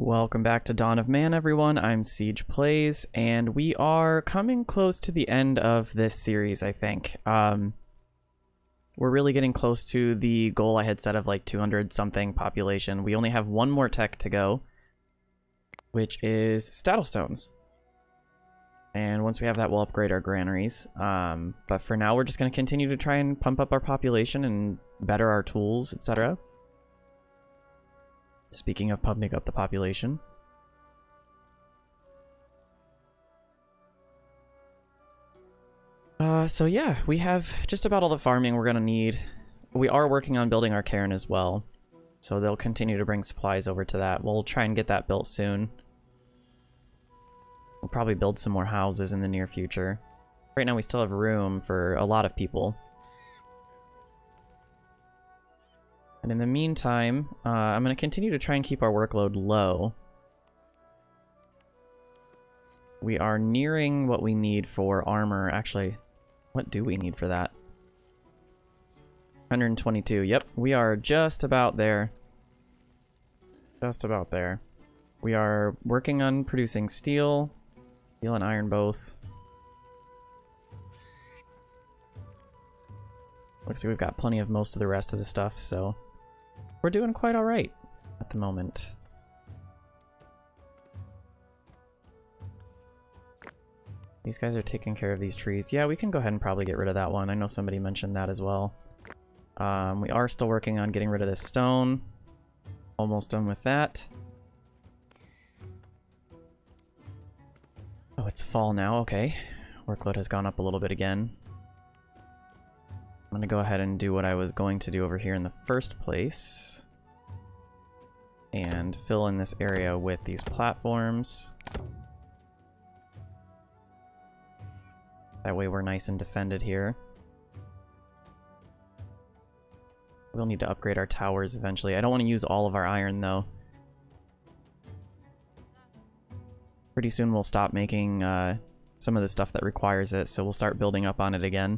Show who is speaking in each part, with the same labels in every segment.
Speaker 1: Welcome back to Dawn of Man, everyone. I'm Siege Plays, and we are coming close to the end of this series, I think. We're really getting close to the goal I had set of like 200-something population. We only have one more tech to go, which is Staddlestones. And once we have that, we'll upgrade our granaries. But for now, we're just going to continue to try and pump up our population and better our tools, etc. Speaking of pumping up the population. So yeah, we have just about all the farming we're gonna need. We are working on building our cairn as well. So they'll continue to bring supplies over to that. We'll try and get that built soon. We'll probably build some more houses in the near future. Right now we still have room for a lot of people. And in the meantime, I'm going to continue to try and keep our workload low. We are nearing what we need for armor. Actually, what do we need for that? 122. Yep, we are just about there. Just about there. We are working on producing steel. Steel and iron both. Looks like we've got plenty of most of the rest of the stuff, so we're doing quite alright at the moment. These guys are taking care of these trees. Yeah, we can go ahead and probably get rid of that one. I know somebody mentioned that as well. We are still working on getting rid of this stone. Almost done with that. Oh, it's fall now. Okay. Workload has gone up a little bit again. I'm going to go ahead and do what I was going to do over here in the first place. And fill in this area with these platforms. That way we're nice and defended here. We'll need to upgrade our towers eventually. I don't want to use all of our iron though. Pretty soon we'll stop making some of the stuff that requires it, so we'll start building up on it again.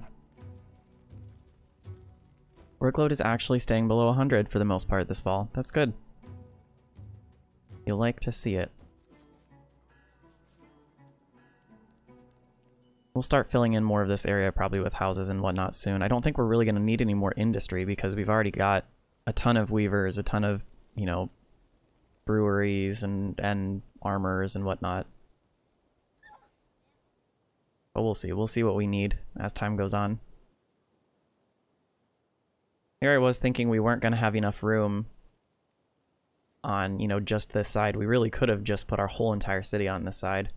Speaker 1: Workload is actually staying below 100 for the most part this fall. That's good. You'll like to see it. We'll start filling in more of this area probably with houses and whatnot soon. I don't think we're really going to need any more industry because we've already got a ton of weavers, a ton of, you know, breweries and armors and whatnot. But we'll see. We'll see what we need as time goes on. Here I was thinking we weren't going to have enough room on, you know, just this side. We really could have just put our whole entire city on this side.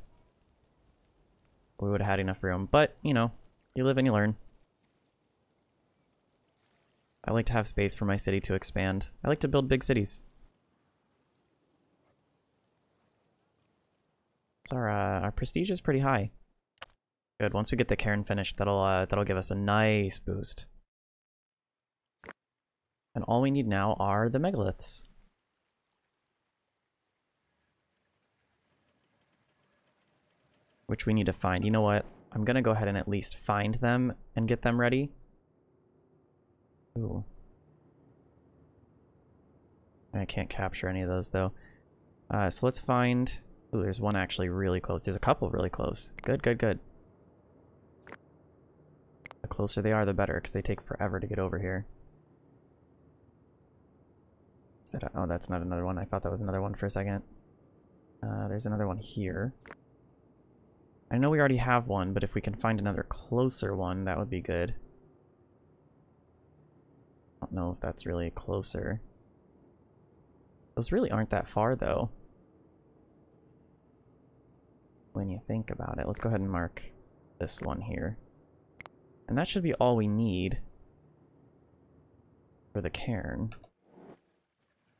Speaker 1: We would have had enough room. But, you know, you live and you learn. I like to have space for my city to expand. I like to build big cities. So our prestige is pretty high. Good. Once we get the cairn finished, that'll give us a nice boost. And all we need now are the megaliths. Which we need to find. You know what? I'm going to go ahead and at least find them and get them ready. Ooh. I can't capture any of those, though. So let's find... Ooh, there's one actually really close. There's a couple really close. Good, good, good. The closer they are, the better, because they take forever to get over here. Oh, that's not another one. I thought that was another one for a second. There's another one here. I know we already have one, but if we can find another closer one, that would be good. I don't know if that's really closer. Those really aren't that far, though. When you think about it. Let's go ahead and mark this one here. And that should be all we need for the cairn.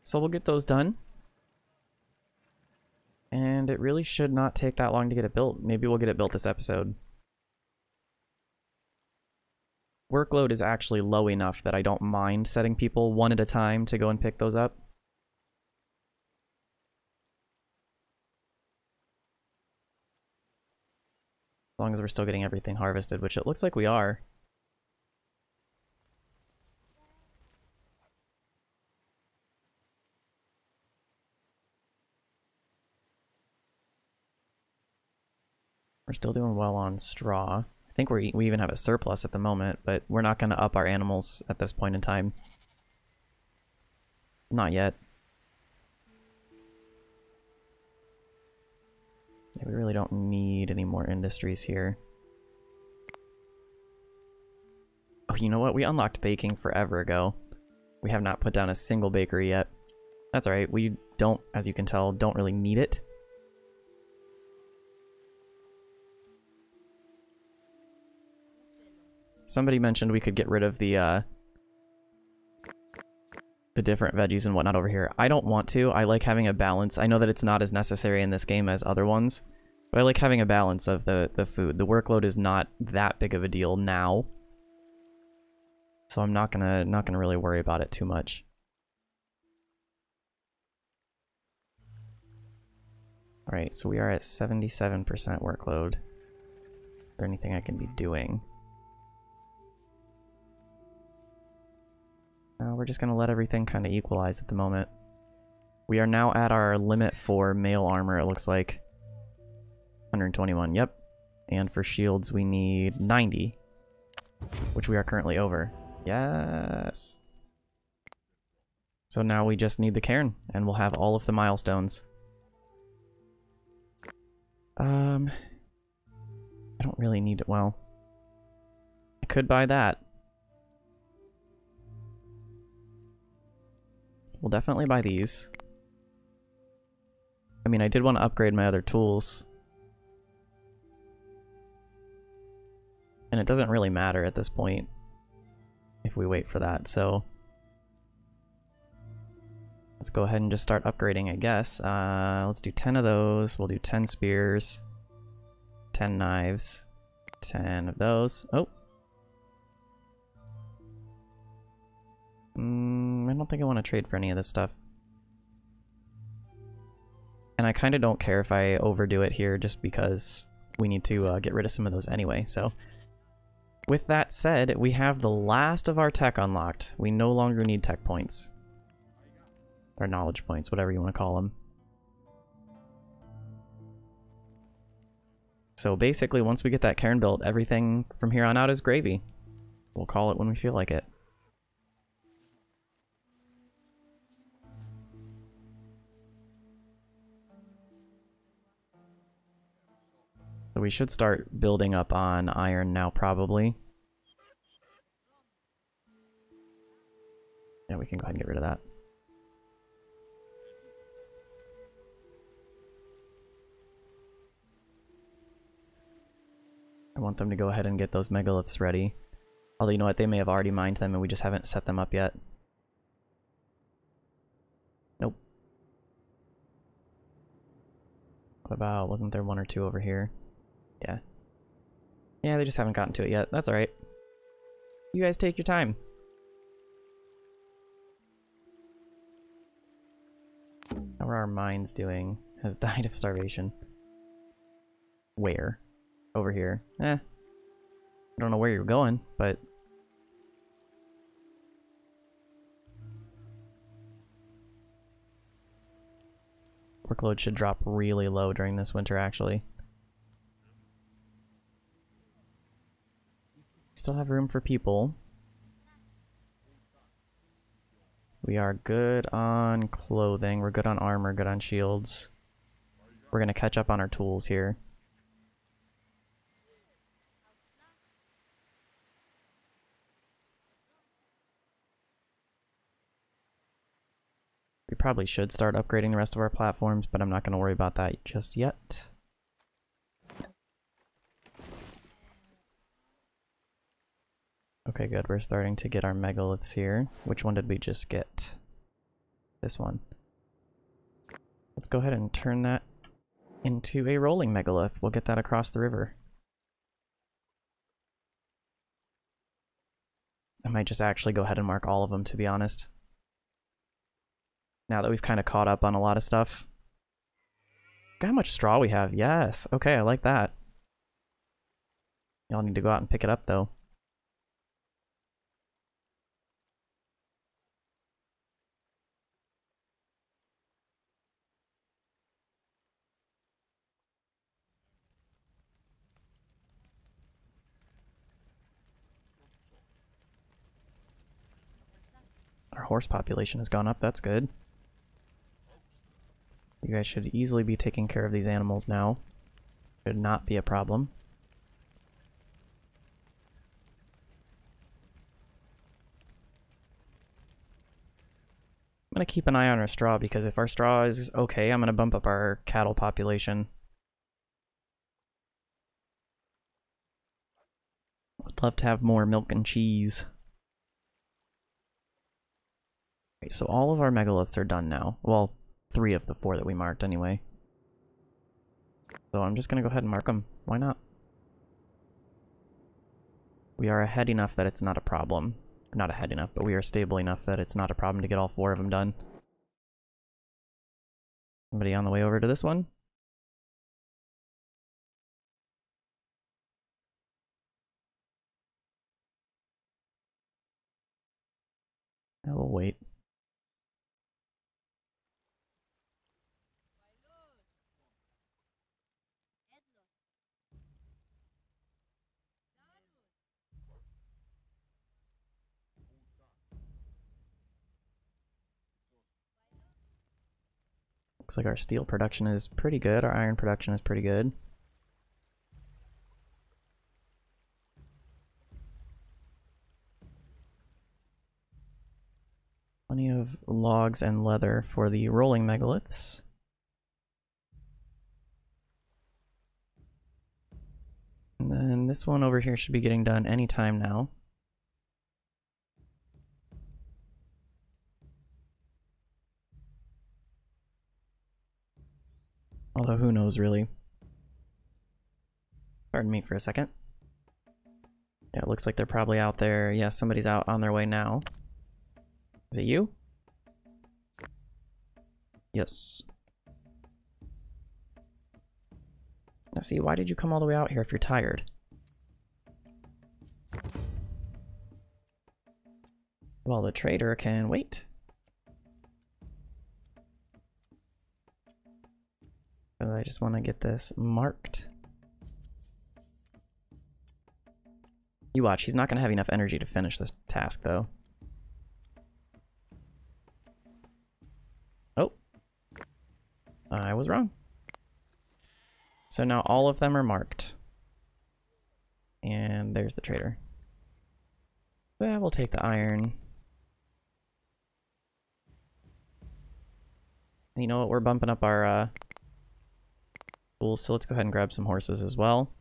Speaker 1: So we'll get those done. And it really should not take that long to get it built. Maybe we'll get it built this episode. Workload is actually low enough that I don't mind setting people one at a time to go and pick those up. As long as we're still getting everything harvested, which it looks like we are. We're still doing well on straw. I think we even have a surplus at the moment, but we're not going to up our animals at this point in time. Not yet. Yeah, we really don't need any more industries here. Oh, you know what? We unlocked baking forever ago. We have not put down a single bakery yet. That's alright. We don't, as you can tell, don't really need it. Somebody mentioned we could get rid of the different veggies and whatnot over here. I don't want to. I like having a balance. I know that it's not as necessary in this game as other ones, but I like having a balance of the food. The workload is not that big of a deal now, so I'm not gonna really worry about it too much. All right, so we are at 77% workload. Is there anything I can be doing? We're just gonna let everything kind of equalize at the moment. We are now at our limit for mail armor, it looks like. 121, yep. And for shields we need 90, which we are currently over. Yes! So now we just need the cairn, and we'll have all of the milestones. I don't really need it. Well, I could buy that. We'll definitely buy these. I mean, I did want to upgrade my other tools. And it doesn't really matter at this point if we wait for that, so let's go ahead and just start upgrading, I guess. Let's do 10 of those. We'll do 10 spears, 10 knives, 10 of those. Oh! I don't think I want to trade for any of this stuff. And I kind of don't care if I overdo it here just because we need to get rid of some of those anyway, so. With that said, we have the last of our tech unlocked. We no longer need tech points. Or knowledge points, whatever you want to call them. So basically, once we get that cairn built, everything from here on out is gravy. We'll call it when we feel like it. So we should start building up on iron now, probably. Yeah, we can go ahead and get rid of that. I want them to go ahead and get those megaliths ready. Although, you know what, they may have already mined them and we just haven't set them up yet. Nope. What about, wasn't there one or two over here? Yeah. Yeah, they just haven't gotten to it yet. That's alright. You guys take your time. How are our mines doing? Has died of starvation. Where? Over here. I don't know where you're going, but... workload should drop really low during this winter, actually. Still have room for people. We are good on clothing, we're good on armor, good on shields. We're gonna catch up on our tools here. We probably should start upgrading the rest of our platforms, but I'm not gonna worry about that just yet. Okay, good. We're starting to get our megaliths here. Which one did we just get? This one. Let's go ahead and turn that into a rolling megalith. We'll get that across the river. I might just actually go ahead and mark all of them, to be honest. Now that we've kind of caught up on a lot of stuff. Look how much straw we have. Yes. Okay, I like that. Y'all need to go out and pick it up, though. Our horse population has gone up, that's good. You guys should easily be taking care of these animals now. Should not be a problem. I'm going to keep an eye on our straw, because if our straw is okay, I'm going to bump up our cattle population. Would love to have more milk and cheese. Okay, so all of our megaliths are done now. Well, 3 of the 4 that we marked anyway. So I'm just going to go ahead and mark them. Why not? We are ahead enough that it's not a problem. Not ahead enough, but we are stable enough that it's not a problem to get all 4 of them done. Somebody on the way over to this one? I will wait. Looks like our steel production is pretty good. Our iron production is pretty good. Plenty of logs and leather for the rolling megaliths. And then this one over here should be getting done anytime now. Although who knows really. Pardon me for a second. Yeah, it looks like they're probably out there. Yeah, somebody's out on their way now. Is it you? Yes. Now see, why did you come all the way out here if you're tired? Well, the trader can wait. Because I just want to get this marked. You watch, he's not going to have enough energy to finish this task, though. Oh. I was wrong. So now all of them are marked. And there's the trader. Well, we'll take the iron. And you know what? We're bumping up our tools, so let's go ahead and grab some horses as well.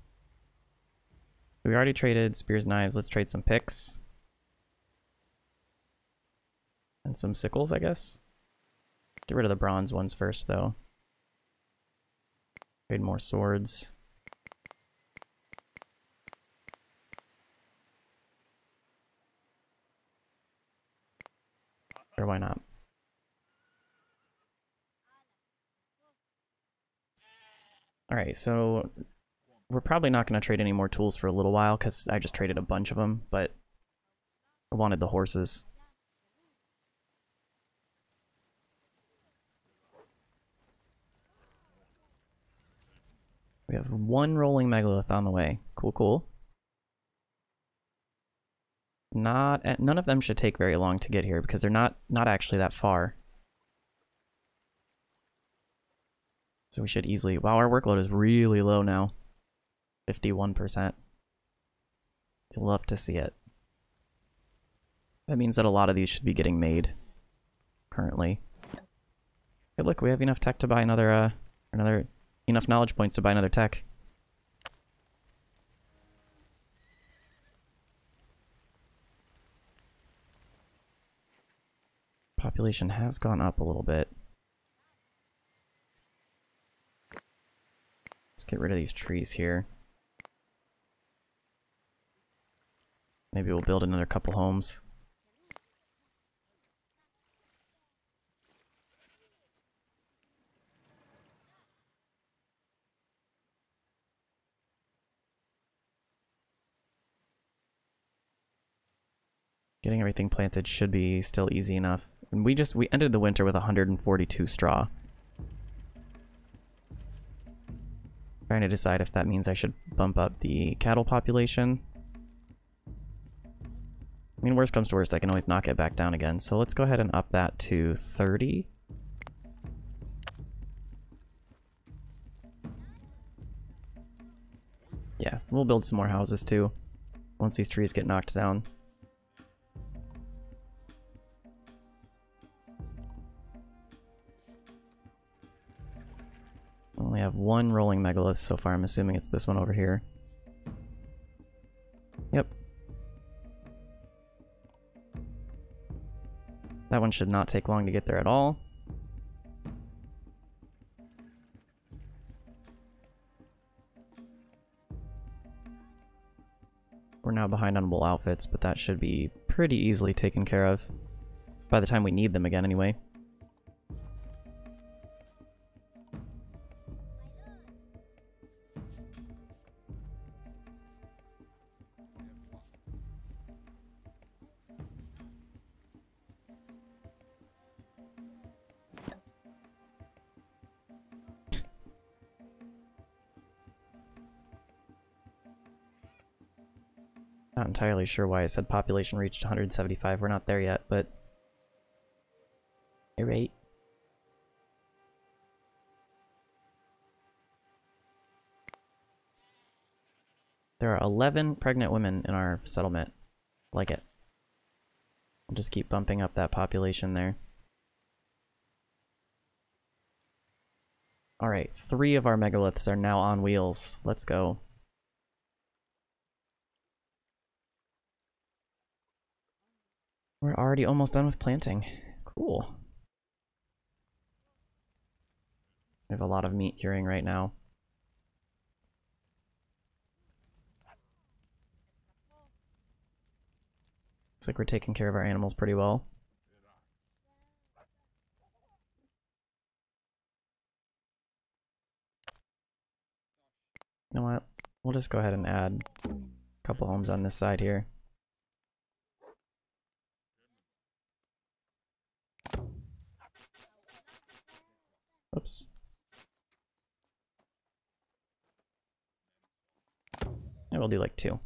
Speaker 1: We already traded spears, knives. Let's trade some picks. And some sickles, I guess. Get rid of the bronze ones first, though. Trade more swords. Or why not? Alright, so we're probably not going to trade any more tools for a little while, because I just traded a bunch of them, but I wanted the horses. We have 1 rolling megalith on the way. Cool, cool. None of them should take very long to get here, because they're not actually that far. So we should easily... Wow, our workload is really low now. 51%. You'll love to see it. That means that a lot of these should be getting made currently. Hey, look, we have enough tech to buy enough knowledge points to buy another tech. Population has gone up a little bit. Let's get rid of these trees here. Maybe we'll build another couple homes. Getting everything planted should be still easy enough. And we ended the winter with 142 straw. Trying to decide if that means I should bump up the cattle population. I mean, worst comes to worst, I can always knock it back down again. So let's go ahead and up that to 30. Yeah, we'll build some more houses too, once these trees get knocked down. Only have one rolling megalith so far. I'm assuming it's this one over here. Yep. That one should not take long to get there at all. We're now behind on wool outfits, but that should be pretty easily taken care of by the time we need them again anyway. Not entirely sure why I said population reached 175. We're not there yet, but... You're right. There are 11 pregnant women in our settlement. Like it. We'll just keep bumping up that population there. Alright, 3 of our megaliths are now on wheels. Let's go. We're already almost done with planting. Cool. We have a lot of meat curing right now. Looks like we're taking care of our animals pretty well. You know what? We'll just go ahead and add a couple homes on this side here. Oops. And we'll do like 2.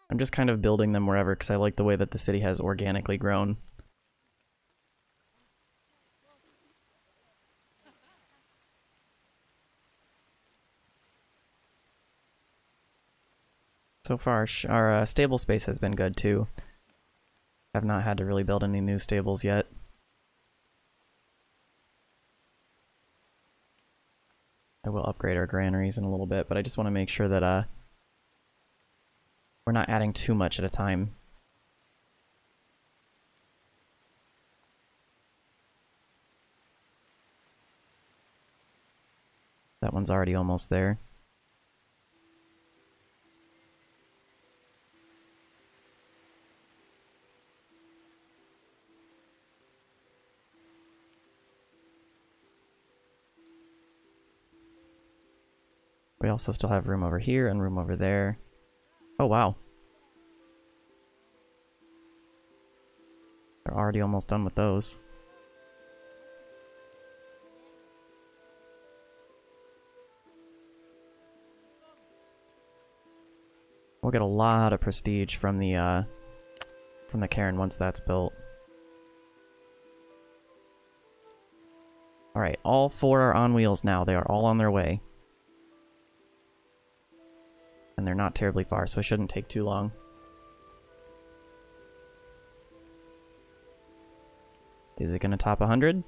Speaker 1: I'm just kind of building them wherever because I like the way that the city has organically grown. So far, our stable space has been good too. I've not had to really build any new stables yet. I will upgrade our granaries in a little bit, but I just want to make sure that we're not adding too much at a time. That one's already almost there. We also still have room over here and room over there. Oh, wow. They're already almost done with those. We'll get a lot of prestige from the cairn once that's built. Alright, all 4 are on wheels now. They are all on their way. And they're not terribly far, so it shouldn't take too long. Is it going to top 100?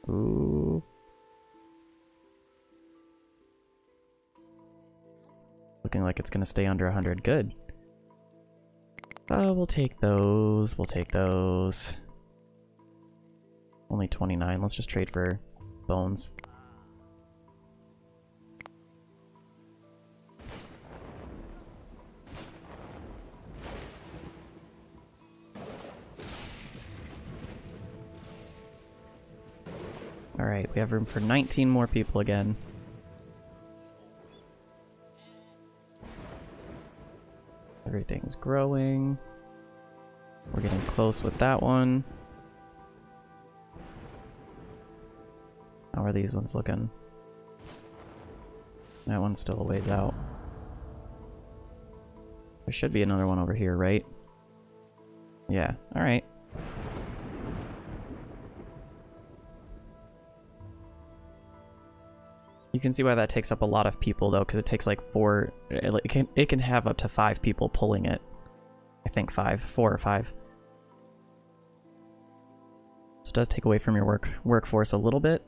Speaker 1: Ooh. Looking like it's going to stay under 100. Good. We'll take those. We'll take those. Only 29. Let's just trade for bones. Alright, we have room for 19 more people again. Everything's growing. We're getting close with that one. How are these ones looking? That one's still a ways out. There should be another one over here, right? Yeah, alright. You can see why that takes up a lot of people, though, because it takes like 4... It can have up to 5 people pulling it. I think 5. 4 or 5. So it does take away from your workforce a little bit.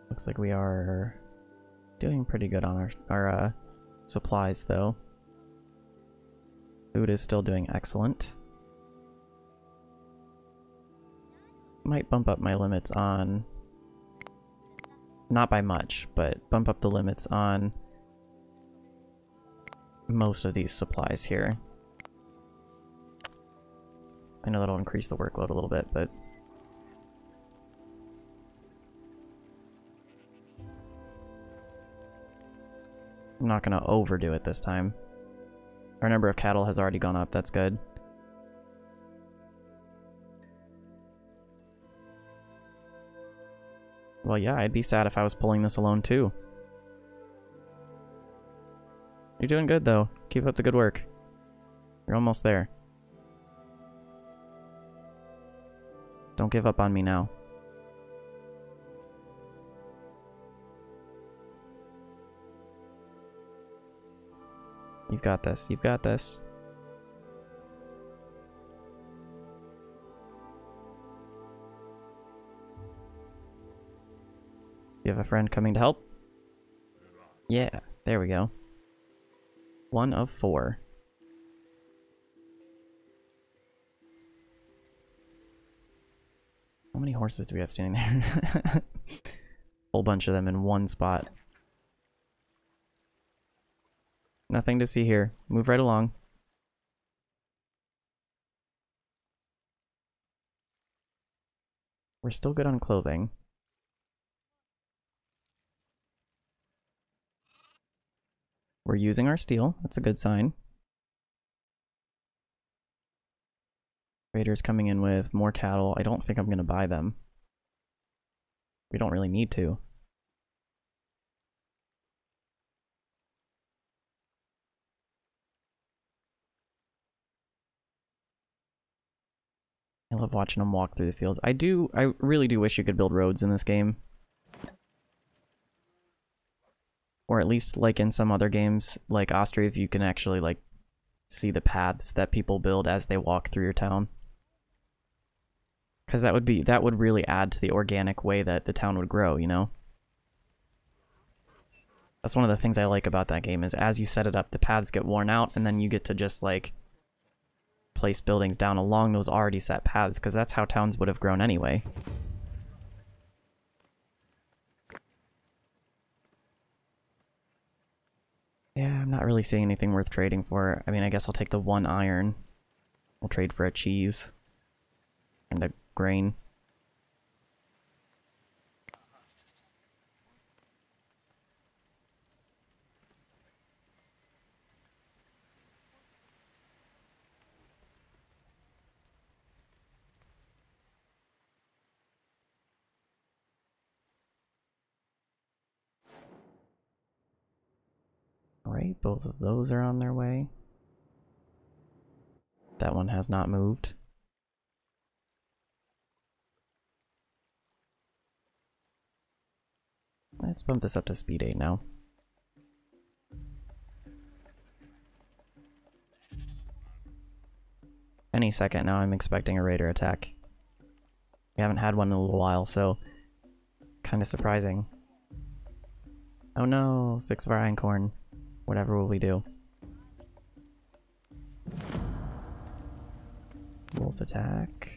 Speaker 1: Looks like we are doing pretty good on our supplies, though. Food is still doing excellent. Might bump up my limits on... Not by much, but bump up the limits on most of these supplies here. I know that'll increase the workload a little bit, but... I'm not going to overdo it this time. Our number of cattle has already gone up, that's good. Well, yeah, I'd be sad if I was pulling this alone, too. You're doing good, though. Keep up the good work. You're almost there. Don't give up on me now. You've got this. You've got this. You have a friend coming to help? Yeah, there we go. 1 of 4. How many horses do we have standing there? Whole bunch of them in one spot. Nothing to see here. Move right along. We're still good on clothing. We're using our steel. That's a good sign. Traders coming in with more cattle. I don't think I'm going to buy them. We don't really need to. I love watching them walk through the fields. I really do wish you could build roads in this game. Or at least, like in some other games, like Ostriv, you can actually, like, see the paths that people build as they walk through your town. Because that would really add to the organic way that the town would grow, you know? That's one of the things I like about that game, is as you set it up, the paths get worn out, and then you get to just, like, place buildings down along those already set paths, because that's how towns would have grown anyway. Yeah, I'm not really seeing anything worth trading for. I mean, I guess I'll take the 1 iron. We'll trade for a cheese. And a grain. Alright, both of those are on their way. That one has not moved. Let's bump this up to speed 8 now. Any second now I'm expecting a raider attack. We haven't had one in a little while, so kind of surprising. Oh no, 6 of our einkorn. Whatever will we do? Wolf attack.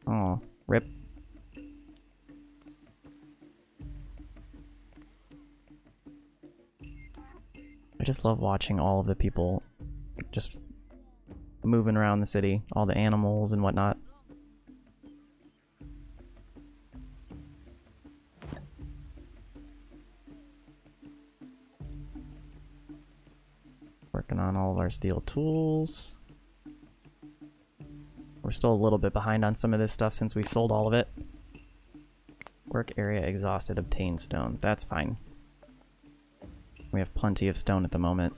Speaker 1: Oh, rip. I just love watching all of the people just moving around the city, all the animals and whatnot. Working on all of our steel tools. We're still a little bit behind on some of this stuff since we sold all of it. Work area exhausted, obtain stone. That's fine. We have plenty of stone at the moment.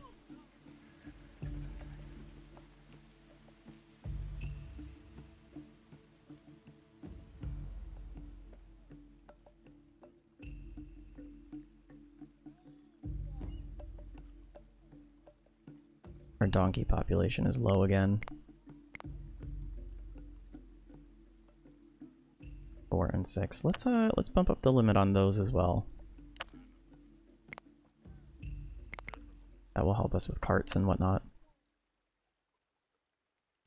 Speaker 1: Our donkey population is low again. 4 and 6. Let's bump up the limit on those as well. That will help us with carts and whatnot.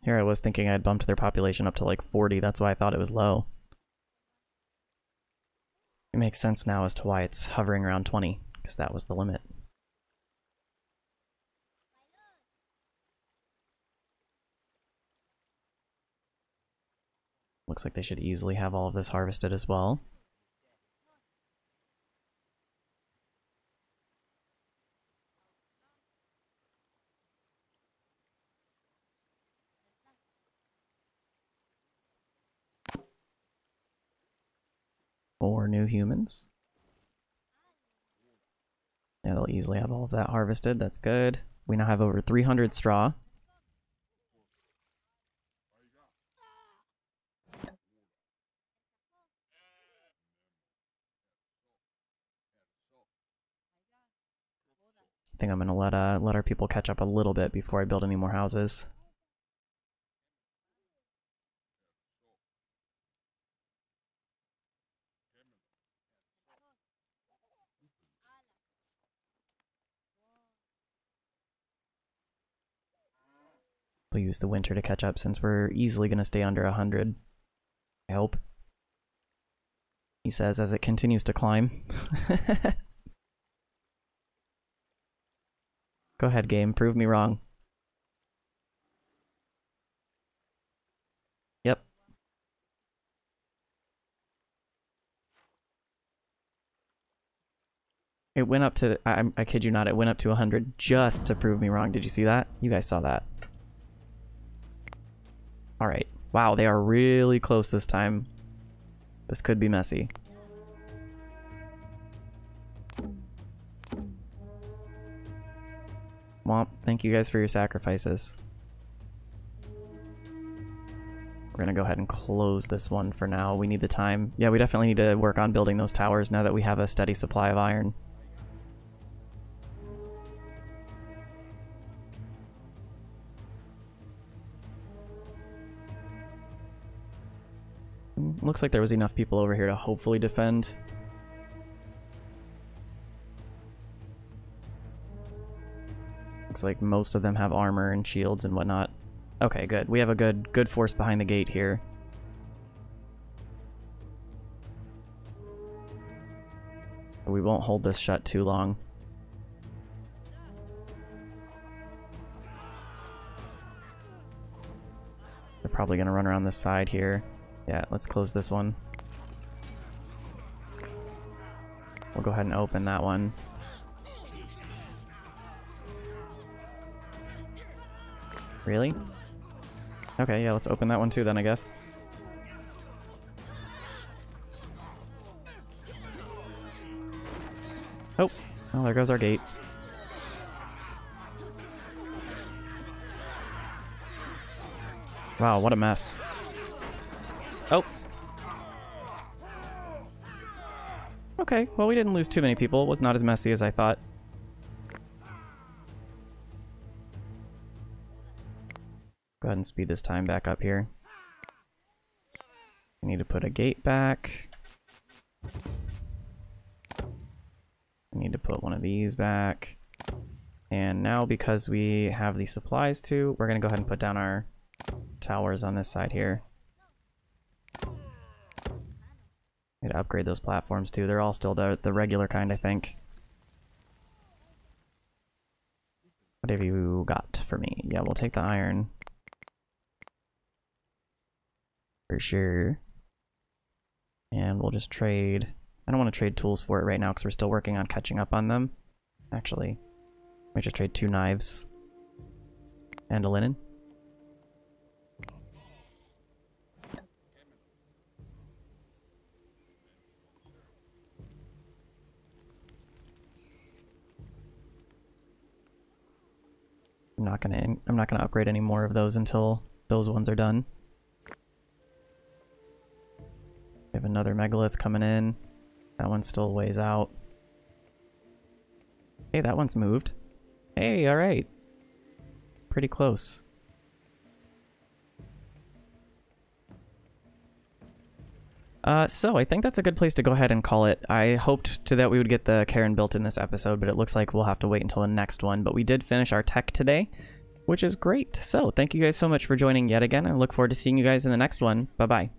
Speaker 1: Here I was thinking I'd bumped their population up to like 40, that's why I thought it was low. It makes sense now as to why it's hovering around 20, because that was the limit. Looks like they should easily have all of this harvested as well. Four new humans. Yeah, they'll easily have all of that harvested. That's good. We now have over 300 straw. I think I'm gonna let our people catch up a little bit before I build any more houses. We'll use the winter to catch up since we're easily gonna stay under 100. I hope. He says as it continues to climb. Go ahead, game. Prove me wrong. Yep. It went up to... I kid you not, it went up to 100 just to prove me wrong. Did you see that? You guys saw that. Alright. Wow, they are really close this time. This could be messy. Womp, thank you guys for your sacrifices. We're gonna go ahead and close this one for now. We need the time. Yeah, we definitely need to work on building those towers now that we have a steady supply of iron. Looks like there was enough people over here to hopefully defend. Looks like most of them have armor and shields and whatnot. Okay, good. We have a good force behind the gate here. We won't hold this shut too long. They're probably gonna run around this side here. Yeah, let's close this one. We'll go ahead and open that one. Really? Okay, yeah, let's open that one too then, I guess. Oh, well, there goes our gate. Wow, what a mess. Oh. Okay, well, we didn't lose too many people. It was not as messy as I thought. Go ahead and speed this time back up here. We need to put a gate back. We need to put one of these back. And now, because we have the supplies too, we're going to go ahead and put down our towers on this side here. Need to upgrade those platforms too. They're all still the regular kind, I think. What have you got for me? Yeah, we'll take the iron. For sure. And we'll just trade... I don't want to trade tools for it right now because we're still working on catching up on them. Actually, we just trade 2 knives. And a linen. I'm not gonna upgrade any more of those until those ones are done. We have another megalith coming in. That one's still ways out. Hey, that one's moved. Hey, alright. Pretty close. So I think that's a good place to go ahead and call it. I hoped that we would get the cairn built in this episode, but it looks like we'll have to wait until the next one. But we did finish our tech today, which is great. So thank you guys so much for joining yet again. I look forward to seeing you guys in the next one. Bye-bye.